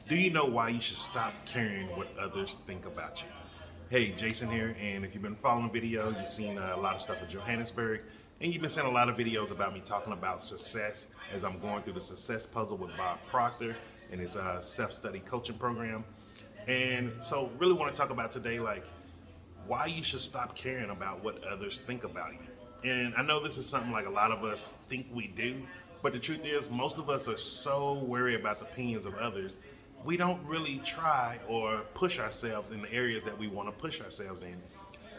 Do you know why you should stop caring what others think about you? Hey, Jason here, and if you've been following the video, you've seen a lot of stuff with Johannesburg, and you've been seeing a lot of videos about me talking about success as I'm going through the success puzzle with Bob Proctor and his self-study coaching program. And so, really want to talk about today, like why you should stop caring about what others think about you. And I know this is something like a lot of us think we do, but the truth is, most of us are so worried about the opinions of others, we don't really try or push ourselves in the areas that we want to push ourselves in.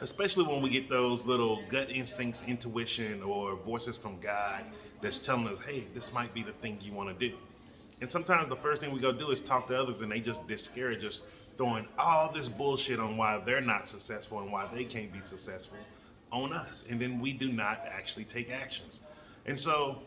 Especially when we get those little gut instincts, intuition, or voices from God that's telling us, hey, this might be the thing you want to do. And sometimes the first thing we go do is talk to others and they just discourage us, throwing all this bullshit on why they're not successful and why they can't be successful on us. And then we do not actually take actions. And so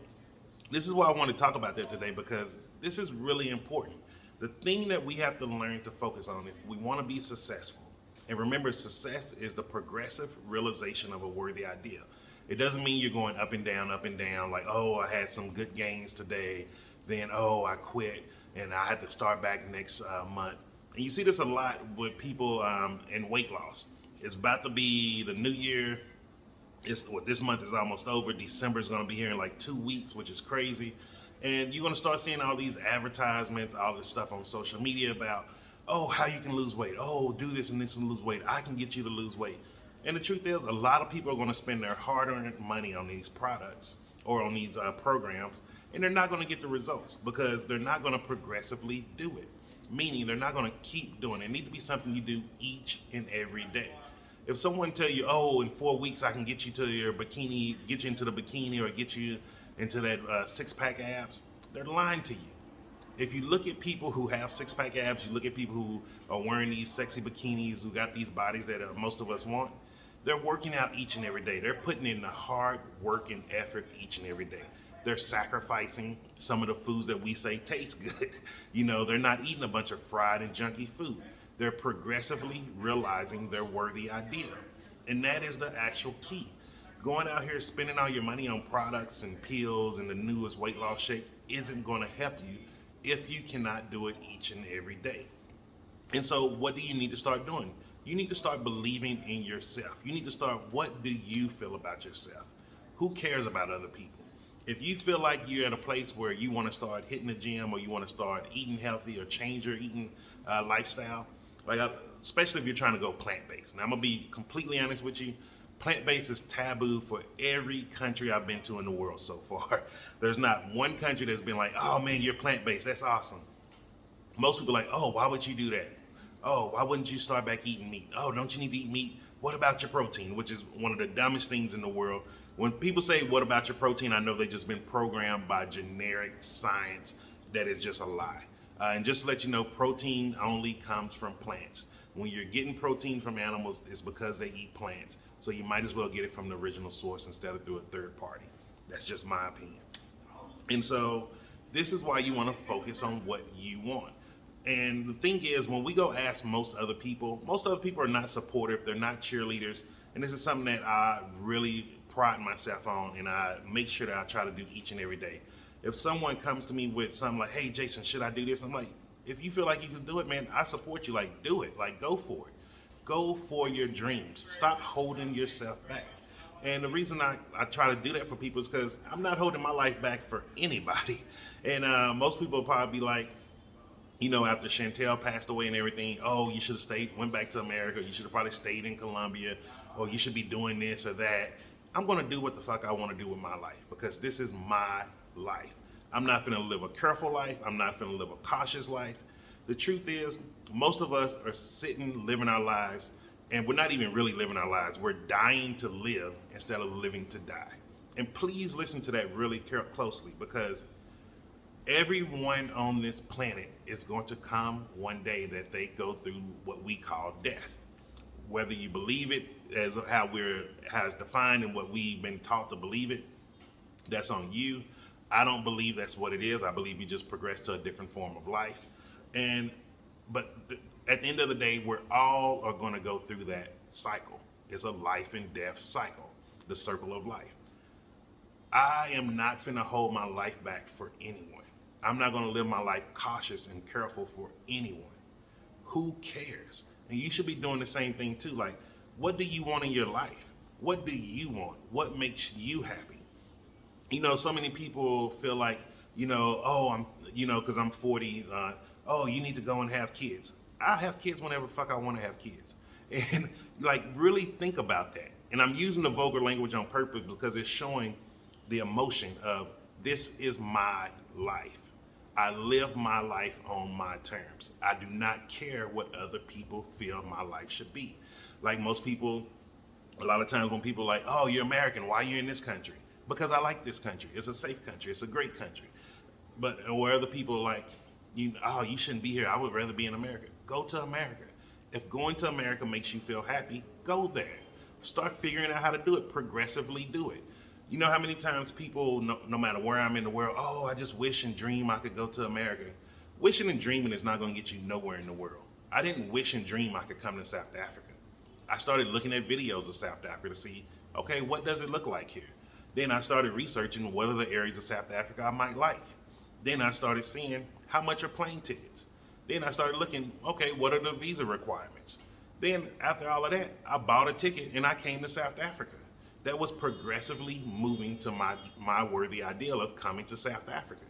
this is why I want to talk about that today because this is really important. The thing that we have to learn to focus on if we want to be successful, and remember, success is the progressive realization of a worthy idea. It doesn't mean you're going up and down, like, oh, I had some good gains today, then, oh, I quit, and I had to start back next month. And you see this a lot with people in weight loss. It's about to be the new year. This month is almost over. December is going to be here in like 2 weeks, which is crazy. And you're going to start seeing all these advertisements, all this stuff on social media about, oh, how you can lose weight. Oh, do this and this and lose weight. I can get you to lose weight. And the truth is, a lot of people are going to spend their hard-earned money on these products or on these programs, and they're not going to get the results because they're not going to progressively do it. Meaning, they're not going to keep doing it. It needs to be something you do each and every day. If someone tell you, oh, in 4 weeks I can get you to your bikini, get you into the bikini, or get you into that six-pack abs, they're lying to you. If you look at people who have six-pack abs, you look at people who are wearing these sexy bikinis, who got these bodies that most of us want, they're working out each and every day. They're putting in the hard work and effort each and every day. They're sacrificing some of the foods that we say taste good. They're not eating a bunch of fried and junky food. They're progressively realizing their worthy idea. And that is the actual key. Going out here spending all your money on products and pills and the newest weight loss shake isn't going to help you if you cannot do it each and every day. And so what do you need to start doing? You need to start believing in yourself. You need to start, what do you feel about yourself? Who cares about other people? If you feel like you're at a place where you want to start hitting the gym or you want to start eating healthy or change your eating lifestyle, especially if you're trying to go plant-based. Now, I'm going to be completely honest with you. Plant-based is taboo for every country I've been to in the world so far. There's not one country that's been like, oh man, you're plant-based, that's awesome. Most people are like, oh, why would you do that? Oh, why wouldn't you start back eating meat? Oh, don't you need to eat meat? What about your protein? Which is one of the dumbest things in the world. When people say, what about your protein? I know they've just been programmed by generic science that is just a lie. And just to let you know, protein only comes from plants. When you're getting protein from animals, it's because they eat plants. So you might as well get it from the original source instead of through a third party. That's just my opinion. And so this is why you want to focus on what you want. And the thing is, when we go ask most other people are not supportive, they're not cheerleaders. And this is something that I really pride myself on, and I make sure that I try to do each and every day. If someone comes to me with something like, hey, Jason, should I do this? I'm like, if you feel like you can do it, man, I support you. Like, do it. Like, go for it. Go for your dreams. Stop holding yourself back. And the reason I try to do that for people is because I'm not holding my life back for anybody. And most people will probably be like, after Chantel passed away and everything, oh, you should have went back to America. You should have probably stayed in Colombia, or you should be doing this or that. I'm going to do what the fuck I want to do with my life because this is my life. I'm not going to live a careful life. I'm not going to live a cautious life. The truth is, most of us are sitting, living our lives, and we're not even really living our lives. We're dying to live instead of living to die. And please listen to that really closely because everyone on this planet is going to come one day that they go through what we call death. Whether you believe it as how it's defined and what we've been taught to believe it, that's on you. I don't believe that's what it is. I believe you just progress to a different form of life. But at the end of the day, we're all are going to go through that cycle. It's a life and death cycle, the circle of life. I am not finna hold my life back for anyone. I'm not going to live my life cautious and careful for anyone. Who cares? And you should be doing the same thing too. Like, what do you want in your life? What do you want? What makes you happy? So many people feel like, oh, because I'm 40, oh, you need to go and have kids. I have kids whenever the fuck I want to have kids. And like, really think about that. And I'm using the vulgar language on purpose because it's showing the emotion of this is my life. I live my life on my terms. I do not care what other people feel my life should be. Like most people, a lot of times when people are like, oh, you're American, why are you in this country? Because I like this country. It's a safe country. It's a great country. But where other people are like, you shouldn't be here. I would rather be in America. Go to America. If going to America makes you feel happy, go there. Start figuring out how to do it. Progressively do it. You know how many times people, no matter where I'm in the world, oh, I just wish and dream I could go to America. Wishing and dreaming is not going to get you nowhere in the world. I didn't wish and dream I could come to South Africa. I started looking at videos of South Africa to see, okay, what does it look like here? Then I started researching what are the areas of South Africa I might like. Then I started seeing how much are plane tickets. Then I started looking, okay, what are the visa requirements? Then after all of that, I bought a ticket and I came to South Africa. That was progressively moving to my worthy ideal of coming to South Africa.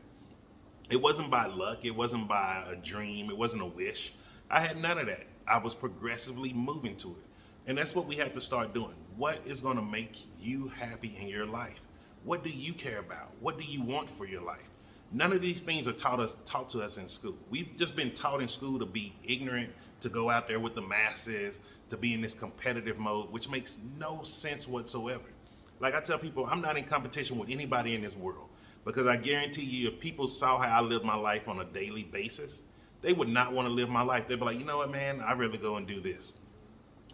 It wasn't by luck. It wasn't by a dream. It wasn't a wish. I had none of that. I was progressively moving to it. And that's what we have to start doing. What is going to make you happy in your life? What do you care about? What do you want for your life? None of these things are taught to us in school. We've just been taught in school to be ignorant, to go out there with the masses, to be in this competitive mode, which makes no sense whatsoever. Like I tell people, I'm not in competition with anybody in this world because I guarantee you if people saw how I live my life on a daily basis, they would not want to live my life. They'd be like, you know what, man, I'd rather go and do this.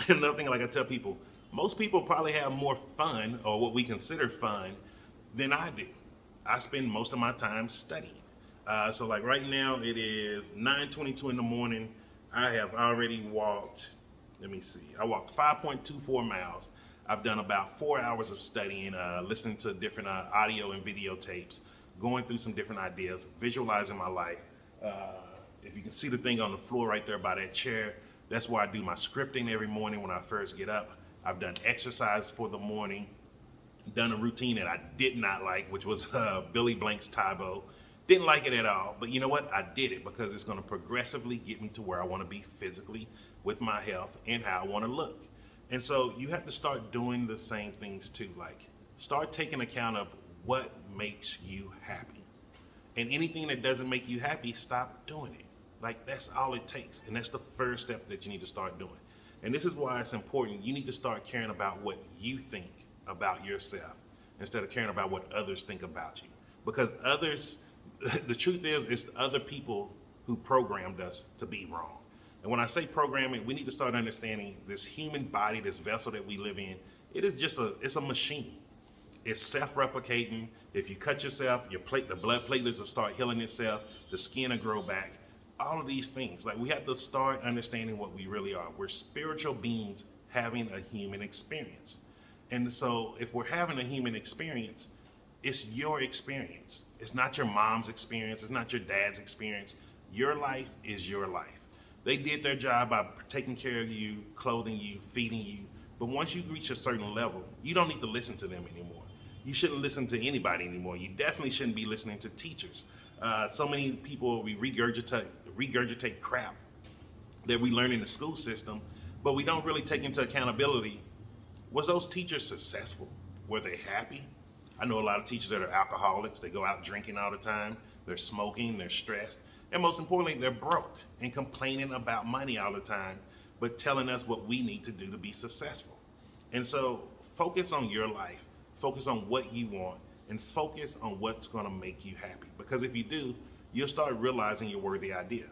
Another thing, like I tell people, most people probably have more fun or what we consider fun than I do. I spend most of my time studying. So like right now it is 9:22 in the morning. I have already walked, I walked 5.24 miles. I've done about 4 hours of studying, listening to different audio and video tapes, going through some different ideas, visualizing my life. If you can see the thing on the floor right there by that chair, that's where I do my scripting every morning when I first get up. I've done exercise for the morning, done a routine that I did not like, which was Billy Blank's Tae Bo. Didn't like it at all, but you know what? I did it because it's going to progressively get me to where I want to be physically with my health and how I want to look. And so you have to start doing the same things too. Like start taking account of what makes you happy. And anything that doesn't make you happy, stop doing it. Like that's all it takes. And that's the first step that you need to start doing. And this is why it's important. You need to start caring about what you think about yourself instead of caring about what others think about you. Because others, the truth is, it's other people who programmed us to be wrong. And when I say programming, we need to start understanding this human body, this vessel that we live in, it's a machine. It's self-replicating. If you cut yourself, the blood platelets will start healing itself, the skin will grow back, all of these things. Like we have to start understanding what we really are. We're spiritual beings having a human experience. And so if we're having a human experience, it's your experience. It's not your mom's experience. It's not your dad's experience. Your life is your life. They did their job by taking care of you, clothing you, feeding you. But once you reach a certain level, you don't need to listen to them anymore. You shouldn't listen to anybody anymore. You definitely shouldn't be listening to teachers. So many people, we regurgitate crap that we learn in the school system, but we don't really take into accountability. Was those teachers successful? Were they happy? I know a lot of teachers that are alcoholics. They go out drinking all the time. They're smoking, they're stressed. And most importantly, they're broke and complaining about money all the time, but telling us what we need to do to be successful. And so focus on your life, focus on what you want, and focus on what's gonna make you happy. Because if you do, you'll start realizing your worthy idea.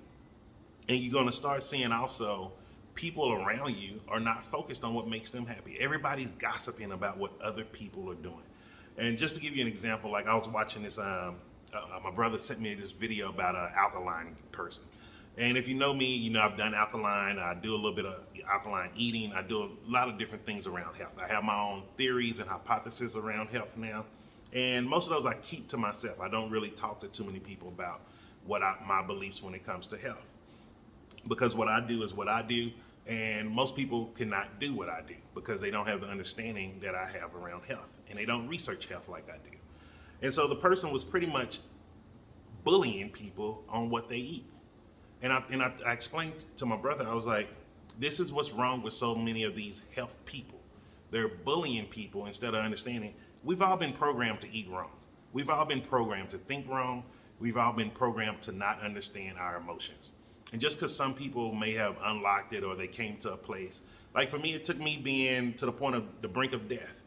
And you're gonna start seeing also people around you are not focused on what makes them happy. Everybody's gossiping about what other people are doing. And just to give you an example, like I was watching this, my brother sent me this video about an alkaline person. And if you know me, you know I've done alkaline. I do a little bit of alkaline eating. I do a lot of different things around health. I have my own theories and hypotheses around health now. And most of those I keep to myself. I don't really talk to too many people about. my beliefs when it comes to health. Because what I do is what I do, and most people cannot do what I do because they don't have the understanding that I have around health, and they don't research health like I do. And so the person was pretty much bullying people on what they eat. And I explained to my brother, I was like, this is what's wrong with so many of these health people. They're bullying people instead of understanding. We've all been programmed to eat wrong. We've all been programmed to think wrong. We've all been programmed to not understand our emotions. And just because some people may have unlocked it or they came to a place, like for me, it took me being to the point of the brink of death.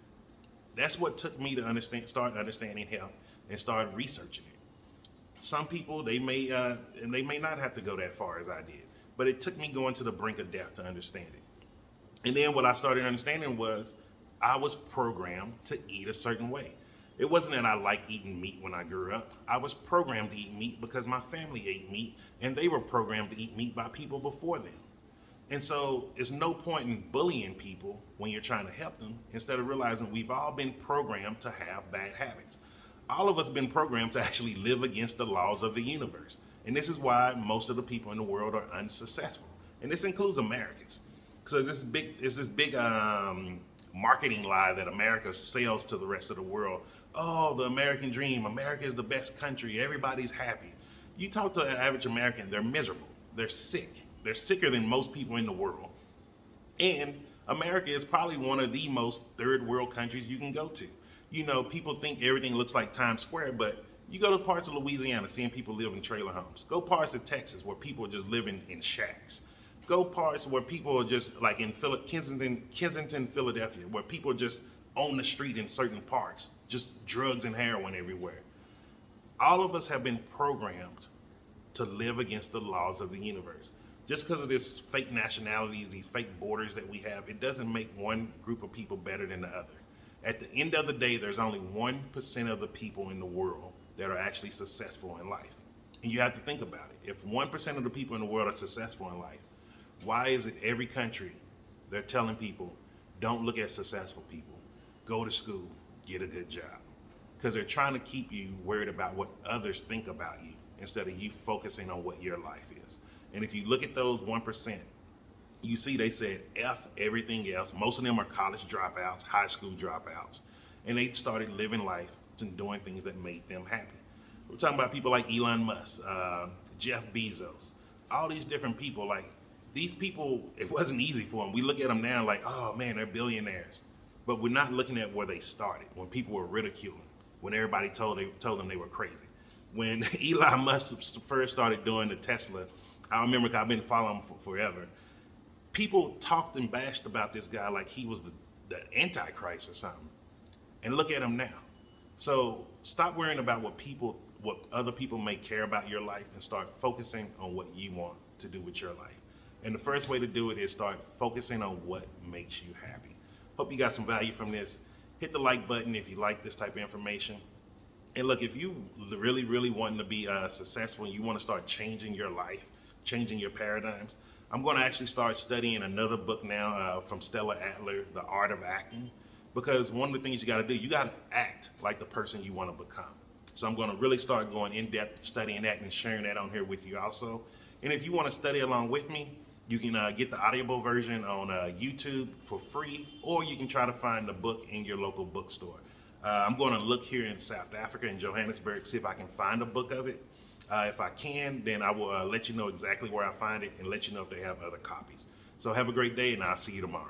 That's what took me to start understanding health and start researching it. Some people, they may not have to go that far as I did, but it took me going to the brink of death to understand it. And then what I started understanding was I was programmed to eat a certain way. It wasn't that I liked eating meat when I grew up. I was programmed to eat meat because my family ate meat, and they were programmed to eat meat by people before them. And so it's no point in bullying people when you're trying to help them, instead of realizing we've all been programmed to have bad habits. All of us been programmed to actually live against the laws of the universe. And this is why most of the people in the world are unsuccessful. And this includes Americans. Because it's this big marketing lie that America sells to the rest of the world. Oh, the American dream. America is the best country. Everybody's happy. You talk to an average American, they're miserable. They're sick. They're sicker than most people in the world. And America is probably one of the most third world countries you can go to. You know, people think everything looks like Times Square, but you go to parts of Louisiana, seeing people live in trailer homes. Go parts of Texas where people are just living in shacks. Go parts where people are just like in Kensington, Philadelphia, where people are just on the street in certain parks, just drugs and heroin everywhere. All of us have been programmed to live against the laws of the universe. Just because of this fake nationalities, these fake borders that we have, it doesn't make one group of people better than the other. At the end of the day, there's only 1% of the people in the world that are actually successful in life. And you have to think about it. If 1% of the people in the world are successful in life, why is it every country they're telling people, don't look at successful people, go to school, get a good job? Because they're trying to keep you worried about what others think about you instead of you focusing on what your life is. And if you look at those 1%, you see they said F everything else. Most of them are college dropouts, high school dropouts, and they started living life and doing things that made them happy. We're talking about people like Elon Musk, Jeff Bezos, all these different people. Like, these people, it wasn't easy for them. We look at them now like, oh man, they're billionaires. But we're not looking at where they started, when people were ridiculing, when everybody told them they were crazy. When Elon Musk first started doing the Tesla, I remember, 'cause I've been following him for forever. People talked and bashed about this guy like he was the Antichrist or something. And look at him now. So stop worrying about what other people may care about your life, and start focusing on what you want to do with your life. And the first way to do it is start focusing on what makes you happy. Hope you got some value from this. Hit the like button if you like this type of information. And look, if you really, really want to be successful and you want to start changing your life, changing your paradigms, I'm going to actually start studying another book now from Stella Adler, The Art of Acting. Because one of the things you got to do, you got to act like the person you want to become. So I'm going to really start going in depth, studying that and sharing that on here with you also. And if you want to study along with me, you can get the Audible version on YouTube for free, or you can try to find the book in your local bookstore. I'm going to look here in South Africa, in Johannesburg, see if I can find a book of it. If I can, then I will let you know exactly where I find it and let you know if they have other copies. So have a great day, and I'll see you tomorrow.